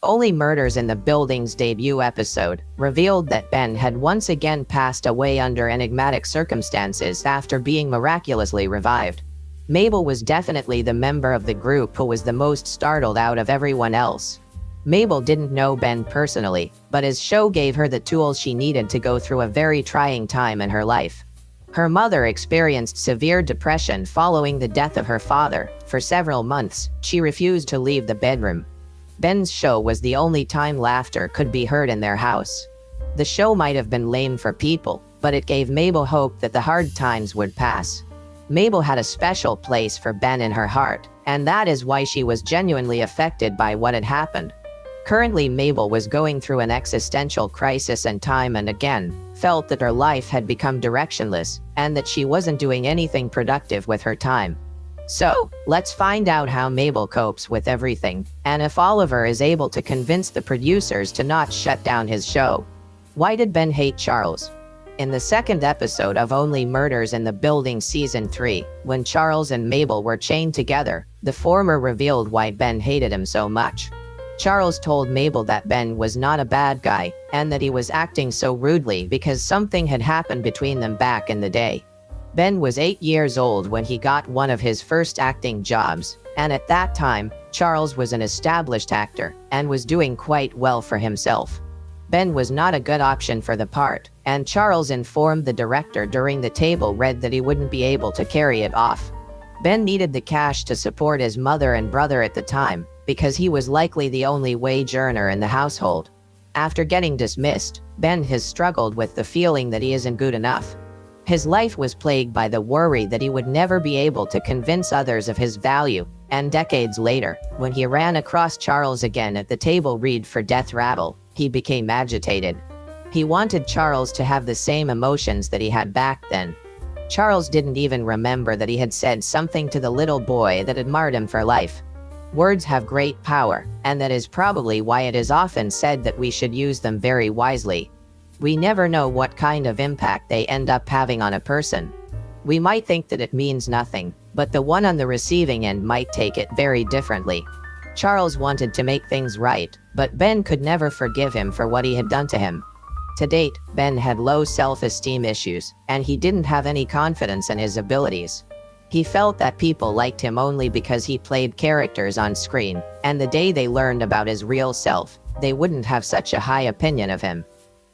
Only Murders in the Building's debut episode revealed that Ben had once again passed away under enigmatic circumstances after being miraculously revived. Mabel was definitely the member of the group who was the most startled out of everyone else. Mabel didn't know Ben personally, but his show gave her the tools she needed to go through a very trying time in her life. Her mother experienced severe depression following the death of her father. For several months, she refused to leave the bedroom. Ben's show was the only time laughter could be heard in their house. The show might have been lame for people, but it gave Mabel hope that the hard times would pass. Mabel had a special place for Ben in her heart, and that is why she was genuinely affected by what had happened. Currently, Mabel was going through an existential crisis and time and again felt that her life had become directionless and that she wasn't doing anything productive with her time. So, let's find out how Mabel copes with everything, and if Oliver is able to convince the producers to not shut down his show. Why did Ben hate Charles? In the second episode of Only Murders in the Building Season 3, when Charles and Mabel were chained together, the former revealed why Ben hated him so much. Charles told Mabel that Ben was not a bad guy, and that he was acting so rudely because something had happened between them back in the day. Ben was 8 years old when he got one of his first acting jobs, and at that time, Charles was an established actor and was doing quite well for himself. Ben was not a good option for the part, and Charles informed the director during the table read that he wouldn't be able to carry it off. Ben needed the cash to support his mother and brother at the time, because he was likely the only wage earner in the household. After getting dismissed, Ben has struggled with the feeling that he isn't good enough. His life was plagued by the worry that he would never be able to convince others of his value, and decades later, when he ran across Charles again at the table read for Death Rattle, he became agitated. He wanted Charles to have the same emotions that he had back then. Charles didn't even remember that he had said something to the little boy that had marred him for life. Words have great power, and that is probably why it is often said that we should use them very wisely. We never know what kind of impact they end up having on a person. We might think that it means nothing, but the one on the receiving end might take it very differently. Charles wanted to make things right, but Ben could never forgive him for what he had done to him. To date, Ben had low self-esteem issues, and he didn't have any confidence in his abilities. He felt that people liked him only because he played characters on screen, and the day they learned about his real self, they wouldn't have such a high opinion of him.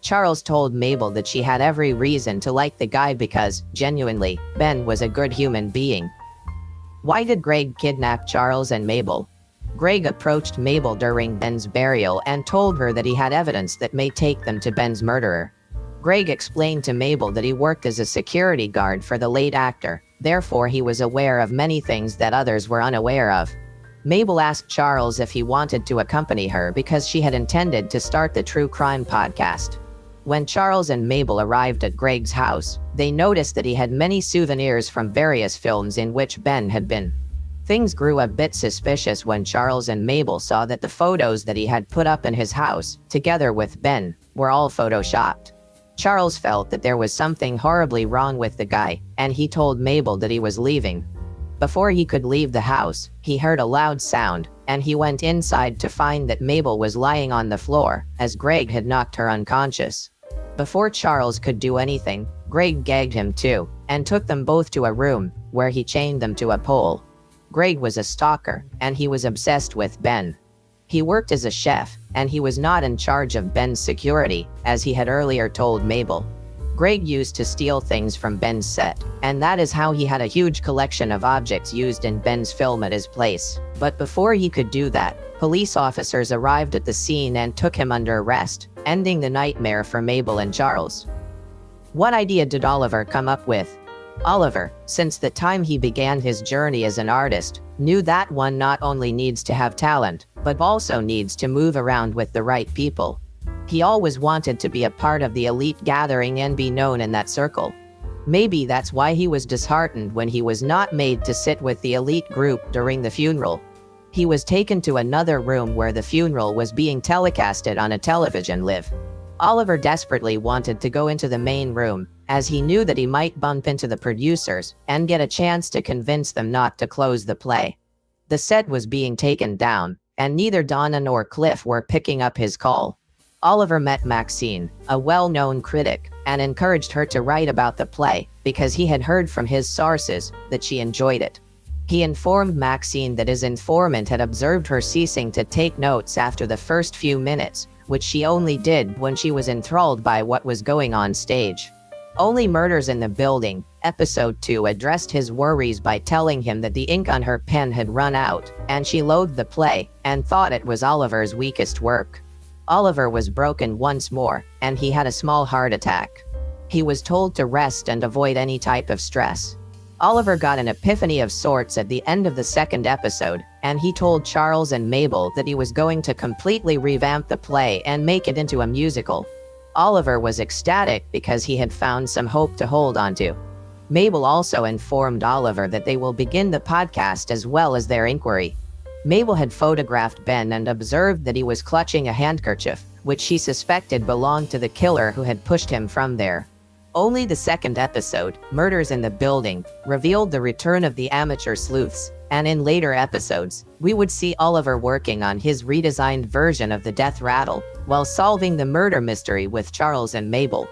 Charles told Mabel that she had every reason to like the guy because, genuinely, Ben was a good human being. Why did Greg kidnap Charles and Mabel? Greg approached Mabel during Ben's burial and told her that he had evidence that may take them to Ben's murderer. Greg explained to Mabel that he worked as a security guard for the late actor, therefore he was aware of many things that others were unaware of. Mabel asked Charles if he wanted to accompany her because she had intended to start the true crime podcast. When Charles and Mabel arrived at Greg's house, they noticed that he had many souvenirs from various films in which Ben had been. Things grew a bit suspicious when Charles and Mabel saw that the photos that he had put up in his house, together with Ben, were all photoshopped. Charles felt that there was something horribly wrong with the guy, and he told Mabel that he was leaving. Before he could leave the house, he heard a loud sound, and he went inside to find that Mabel was lying on the floor, as Greg had knocked her unconscious. Before Charles could do anything, Greg gagged him too, and took them both to a room, where he chained them to a pole. Greg was a stalker, and he was obsessed with Ben. He worked as a chef, and he was not in charge of Ben's security, as he had earlier told Mabel. Greg used to steal things from Ben's set, and that is how he had a huge collection of objects used in Ben's film at his place. But before he could do that, police officers arrived at the scene and took him under arrest, ending the nightmare for Mabel and Charles. What idea did Oliver come up with? Oliver, since the time he began his journey as an artist, knew that one not only needs to have talent, but also needs to move around with the right people. He always wanted to be a part of the elite gathering and be known in that circle. Maybe that's why he was disheartened when he was not made to sit with the elite group during the funeral. He was taken to another room where the funeral was being telecasted on a television live. Oliver desperately wanted to go into the main room, as he knew that he might bump into the producers and get a chance to convince them not to close the play. The set was being taken down, and neither Donna nor Cliff were picking up his call. Oliver met Maxine, a well-known critic, and encouraged her to write about the play because he had heard from his sources that she enjoyed it. He informed Maxine that his informant had observed her ceasing to take notes after the first few minutes, which she only did when she was enthralled by what was going on stage. Only Murders in the Building, Episode 2 addressed his worries by telling him that the ink on her pen had run out, and she loathed the play and thought it was Oliver's weakest work. Oliver was broken once more, and he had a small heart attack. He was told to rest and avoid any type of stress. Oliver got an epiphany of sorts at the end of the second episode, and he told Charles and Mabel that he was going to completely revamp the play and make it into a musical. Oliver was ecstatic because he had found some hope to hold onto. Mabel also informed Oliver that they will begin the podcast as well as their inquiry. Mabel had photographed Ben and observed that he was clutching a handkerchief, which she suspected belonged to the killer who had pushed him from there. Only the second episode, Murders in the Building, revealed the return of the amateur sleuths, and in later episodes, we would see Oliver working on his redesigned version of the death rattle, while solving the murder mystery with Charles and Mabel.